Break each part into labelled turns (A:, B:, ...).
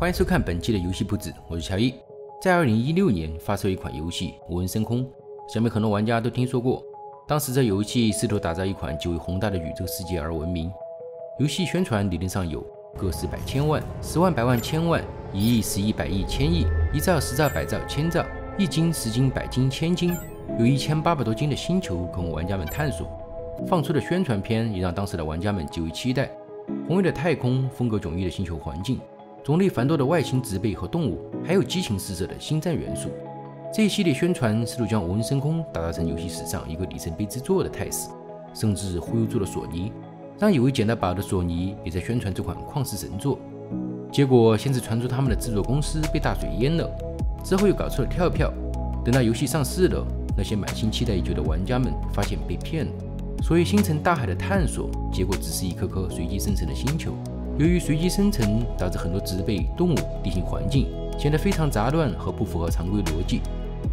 A: 欢迎收看本期的游戏铺子，我是乔伊。在2016年发售一款游戏《无人深空》，想必很多玩家都听说过。当时这游戏试图打造一款极为宏大的宇宙世界而闻名。游戏宣传理论上有个十百千万、10万、百万、千万、1亿、10亿、百亿、千亿、1兆、10兆、百兆、千兆、1斤、10斤、百斤、千斤，有1800多斤的星球供玩家们探索。放出的宣传片也让当时的玩家们极为期待。宏伟的太空，风格迥异的星球环境，种类繁多的外星植被和动物，还有激情四射的星战元素。这一系列宣传试图将《无人深空》打造成游戏史上一个里程碑之作的态势，甚至忽悠住了索尼，让以为捡到宝的索尼也在宣传这款旷世神作。结果先是传出他们的制作公司被大水淹了，之后又搞出了跳票。等到游戏上市了，那些满心期待已久的玩家们发现被骗了。所以星辰大海的探索，结果只是一颗颗随机生成的星球。由于随机生成，导致很多植被、动物、地形环境显得非常杂乱和不符合常规逻辑，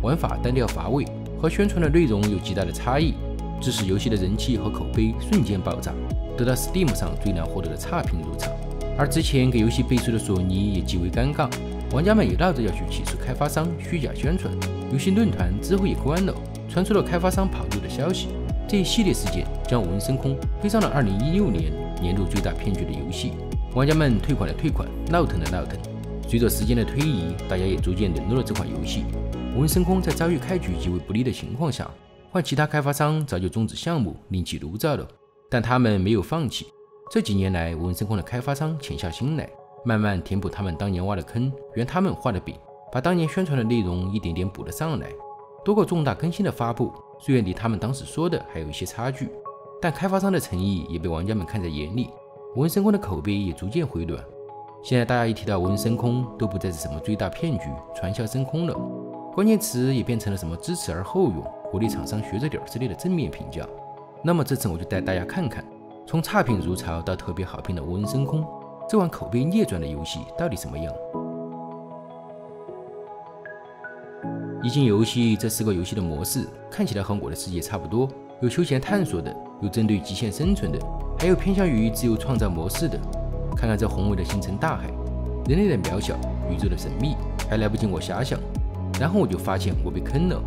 A: 玩法单调乏味，和宣传的内容有极大的差异，致使游戏的人气和口碑瞬间爆炸，得到 Steam 上最难获得的差评入场。而之前给游戏背书的索尼也极为尴尬，玩家们也闹着要去起诉开发商虚假宣传，游戏论坛之后也关了，传出了开发商跑路的消息。这一系列事件将《无人深空》推上了2016年年度最大骗局的游戏，玩家们退款的退款，闹腾的闹腾。随着时间的推移，大家也逐渐冷落了这款游戏。《无人深空》在遭遇开局极为不利的情况下，换其他开发商早就终止项目，另起炉灶了。但他们没有放弃。这几年来，《无人深空》的开发商潜下心来，慢慢填补他们当年挖的坑，圆他们画的饼，把当年宣传的内容一点点补了上来。多个重大更新的发布，虽然离他们当时说的还有一些差距，但开发商的诚意也被玩家们看在眼里。无人深空的口碑也逐渐回暖。现在大家一提到无人深空，都不再是什么最大骗局、传销深空了，关键词也变成了什么知耻而后勇、国内厂商学着点之类的正面评价。那么这次我就带大家看看，从差评如潮到特别好评的无人深空，这款口碑逆转的游戏到底什么样？一进游戏，这4个游戏的模式看起来和我的世界差不多，有休闲探索的，有针对极限生存的，还有偏向于自由创造模式的。看看这宏伟的星辰大海，人类的渺小，宇宙的神秘，还来不及我遐想，然后我就发现我被坑了。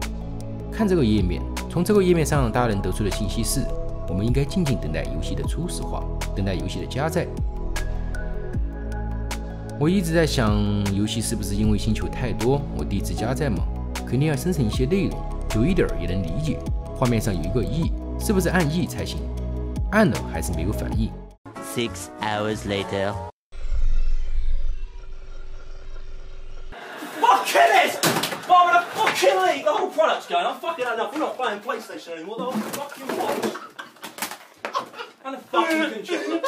A: 看这个页面，从这个页面上大家能得出的信息是，我们应该静静等待游戏的初始化，等待游戏的加载。我一直在想，游戏是不是因为星球太多，我第一次加载嘛，肯定要生成一些内容，久一点也能理解。画面上有一个亿，是不是按亿才行？按了还是没有反应。
B: 6 hours later.
C: Fucking it! Bother the fucking league, the whole product's going. I'm fucking enough. We're not playing PlayStation anymore. The whole fucking watch. And the fucking controller.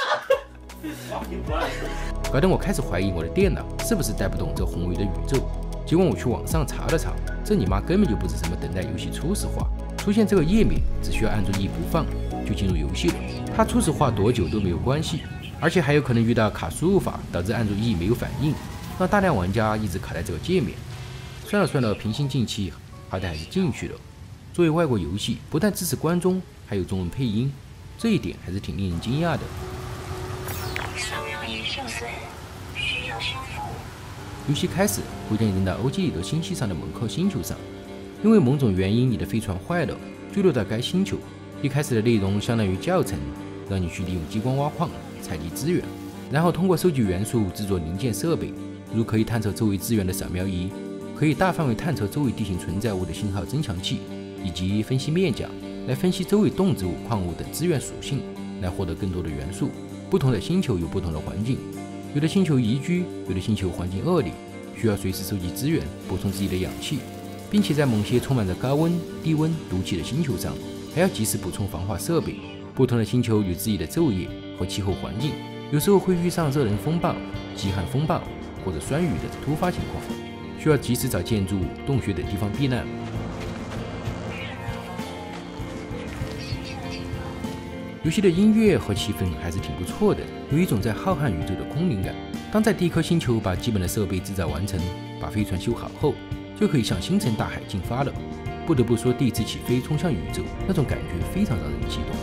C: Fucking play.
A: 搞得我开始怀疑我的电脑是不是带不动这宏伟的宇宙。结果我去网上查了查，这你妈根本就不是什么等待游戏初始化，出现这个页面只需要按住E不放就进入游戏了，它初始化多久都没有关系，而且还有可能遇到卡输入法导致按住E没有反应，让大量玩家一直卡在这个界面。算了算了，平心静气，好歹还是进去了。作为外国游戏，不但支持关中，还有中文配音，这一点还是挺令人惊讶的。游戏开始会将你扔到欧几里得星系上的蒙克星球上，因为某种原因你的飞船坏了，坠落到该星球。一开始的内容相当于教程，让你去利用激光挖矿、采集资源，然后通过收集元素制作零件设备，如可以探测周围资源的扫描仪，可以大范围探测周围地形存在物的信号增强器，以及分析面甲，来分析周围动植物、矿物等资源属性，来获得更多的元素。不同的星球有不同的环境，有的星球宜居，有的星球环境恶劣，需要随时收集资源，补充自己的氧气，并且在某些充满着高温、低温、毒气的星球上，还要及时补充防化设备。不同的星球有自己的昼夜和气候环境，有时候会遇上热能风暴、极寒风暴或者酸雨等突发情况，需要及时找建筑、洞穴等地方避难。游戏的音乐和气氛还是挺不错的，有一种在浩瀚宇宙的空灵感。当在第一颗星球把基本的设备制造完成，把飞船修好后，就可以向星辰大海进发了。不得不说，第一次起飞冲向宇宙，那种感觉非常让人激动。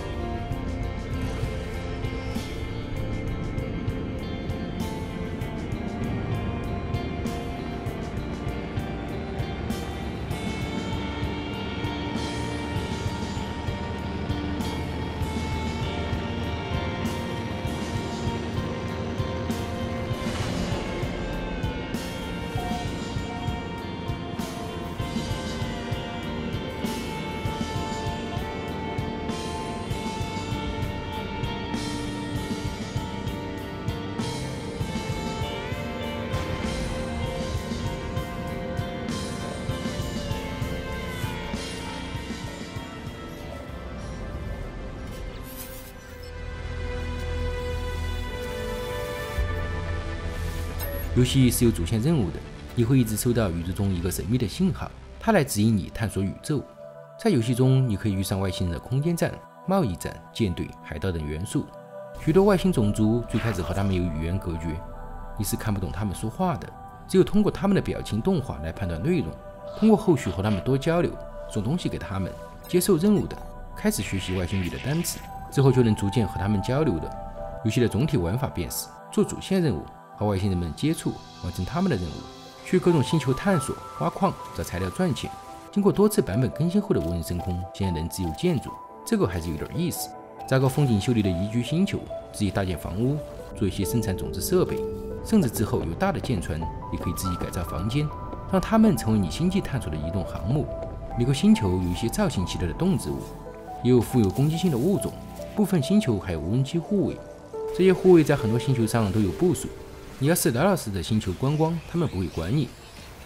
A: 游戏是有主线任务的，你会一直收到宇宙中一个神秘的信号，它来指引你探索宇宙。在游戏中，你可以遇上外星人的空间站、贸易站、舰队、海盗等元素。许多外星种族最开始和他们有语言隔绝，你是看不懂他们说话的，只有通过他们的表情动画来判断内容。通过后续和他们多交流，送东西给他们，接受任务的，开始学习外星语的单词，之后就能逐渐和他们交流的。游戏的总体玩法便是做主线任务，和外星人们接触，完成他们的任务，去各种星球探索、挖矿、找材料赚钱。经过多次版本更新后的无人深空现在能自由建筑，这个还是有点意思。找个风景秀丽的宜居星球，自己搭建房屋，做一些生产种子设备，甚至之后有大的舰船，也可以自己改造房间，让它们成为你星际探索的移动航母。每个星球有一些造型奇特的动植物，也有富有攻击性的物种，部分星球还有无人机护卫。这些护卫在很多星球上都有部署，你要是老老实实的星球观光，他们不会管你；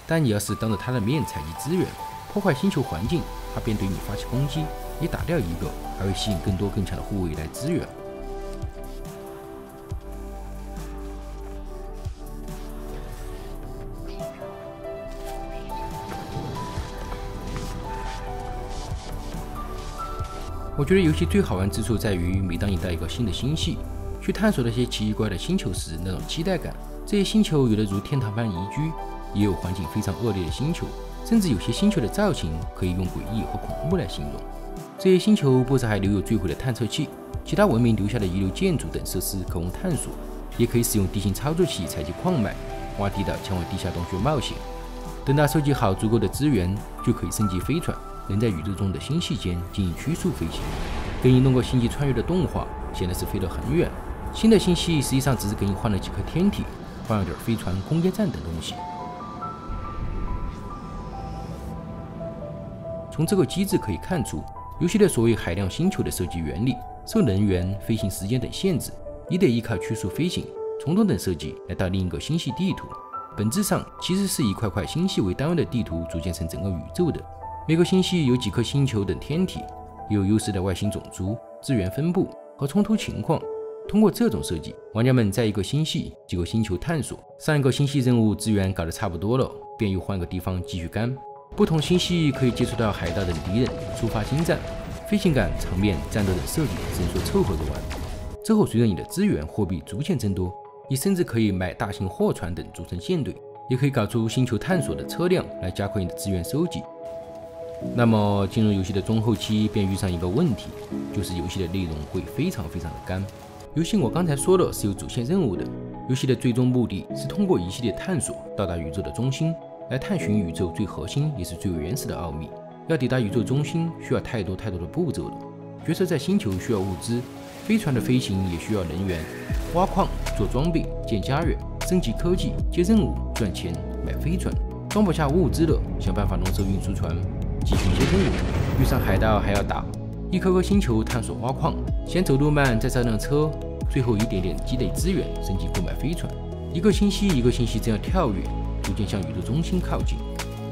A: 但你要是当着他的面采集资源，破坏星球环境，他便对你发起攻击。你打掉一个，还会吸引更多更强的护卫来支援。我觉得游戏最好玩之处在于，每当你到一个新的星系，去探索那些奇怪的星球时，那种期待感。这些星球有的如天堂般宜居，也有环境非常恶劣的星球，甚至有些星球的造型可以用诡异和恐怖来形容。这些星球不时还留有坠毁的探测器、其他文明留下的遗留建筑等设施可供探索，也可以使用地形操作器采集矿脉、挖地道前往地下洞穴冒险。等到收集好足够的资源，就可以升级飞船，能在宇宙中的星系间进行曲速飞行。给你弄个星际穿越的动画，显然是飞得很远。新的星系实际上只是给你换了几颗天体，换了点飞船、空间站等东西。从这个机制可以看出，游戏的所谓海量星球的设计原理受能源、飞行时间等限制，你得依靠曲速飞行、虫洞等设计来到另一个星系地图。本质上其实是以块块星系为单位的地图组建成整个宇宙的。每个星系有几颗星球等天体，有优势的外星种族、资源分布和冲突情况。通过这种设计，玩家们在一个星系、几个星球探索，上一个星系任务资源搞得差不多了，便又换个地方继续干。不同星系可以接触到海盗等敌人，触发星战、飞行感、场面、战斗等设计，只能说凑合着玩。之后随着你的资源、货币逐渐增多，你甚至可以买大型货船等组成舰队，也可以搞出星球探索的车辆来加快你的资源收集。那么进入游戏的中后期便遇上一个问题，就是游戏的内容会非常的干。游戏我刚才说了是有主线任务的，游戏的最终目的是通过一系列探索到达宇宙的中心，来探寻宇宙最核心也是最原始的奥秘。要抵达宇宙中心需要太多的步骤了。角色在星球需要物资，飞船的飞行也需要能源，挖矿、做装备、建家园、升级科技、接任务、赚钱、买飞船，装不下物资了，想办法弄艘运输船，继续接任务。遇上海盗还要打，一颗颗星球探索挖矿，先走路慢，再造辆车，最后一点点积累资源，升级购买飞船。一个星系一个星系这样跳跃，逐渐向宇宙中心靠近。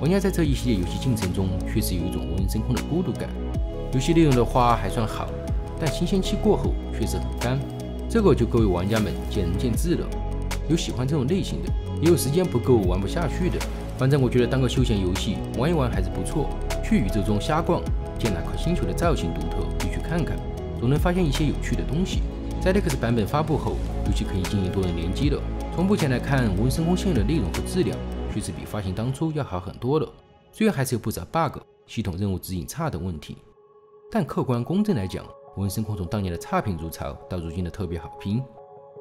A: 玩家在这一系列游戏进程中，确实有一种无人深空的孤独感。游戏内容的话还算好，但新鲜期过后确实很干。这个就各位玩家们见仁见智了。有喜欢这种类型的，也有时间不够玩不下去的。反正我觉得当个休闲游戏玩一玩还是不错。去宇宙中瞎逛，见哪颗星球的造型独特，就去看看，总能发现一些有趣的东西。在 Deluxe 版本发布后，游戏可以进行多人联机了。从目前来看，无人深空现有的内容和质量确实比发行当初要好很多了。虽然还是有不少 bug、系统任务指引差等问题，但客观公正来讲，无人深空从当年的差评如潮到如今的特别好评，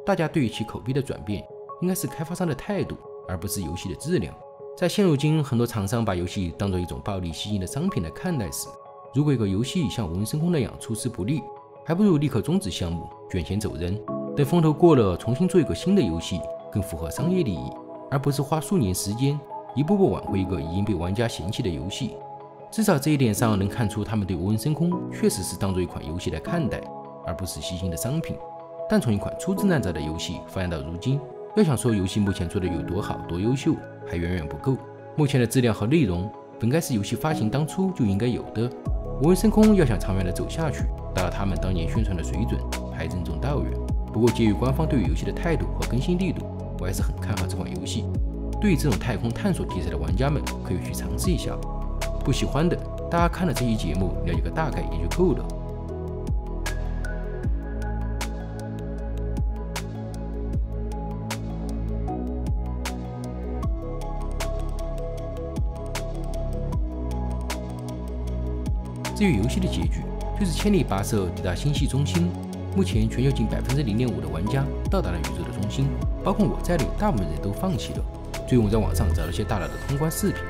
A: 大家对于其口碑的转变，应该是开发商的态度，而不是游戏的质量。在现如今很多厂商把游戏当作一种暴利吸引的商品来看待时，如果一个游戏像无人深空那样出师不利，还不如立刻终止项目，卷钱走人，等风头过了，重新做一个新的游戏，更符合商业利益，而不是花数年时间一步步挽回一个已经被玩家嫌弃的游戏。至少这一点上能看出他们对无人深空确实是当作一款游戏来看待，而不是吸金的商品。但从一款粗制滥造的游戏发展到如今，要想说游戏目前做的有多好多优秀，还远远不够。目前的质量和内容本该是游戏发行当初就应该有的。无人深空要想长远的走下去，达到他们当年宣传的水准，还任重道远。不过基于官方对于游戏的态度和更新力度，我还是很看好这款游戏。对于这种太空探索题材的玩家们，可以去尝试一下。不喜欢的，大家看了这期节目了解个大概也就够了。至于游戏的结局，就是千里跋涉抵达星系中心。目前全球仅0.5%的玩家到达了宇宙的中心，包括我在内，大部分人都放弃了。最后我在网上找了些大佬的通关视频。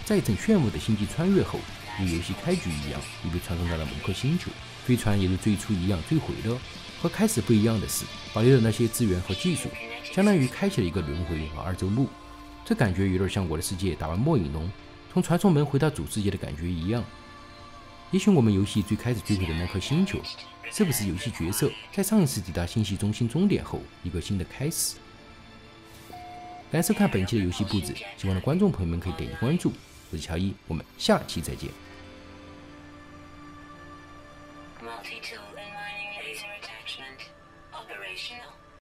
A: 在一阵炫目的星际穿越后，如游戏开局一样，你被传送到了某颗星球。飞船也如最初一样坠毁了。和开始不一样的是，保留了那些资源和技术，相当于开启了一个轮回和二周目。这感觉有点像我的世界打完末影龙，从传送门回到主世界的感觉一样。也许我们游戏最开始坠毁的那颗星球，是不是游戏角色在上一次抵达星系中心终点后一个新的开始？感谢收看本期的游戏布置，喜欢的观众朋友们可以点击关注。我是乔伊，我们下期再见。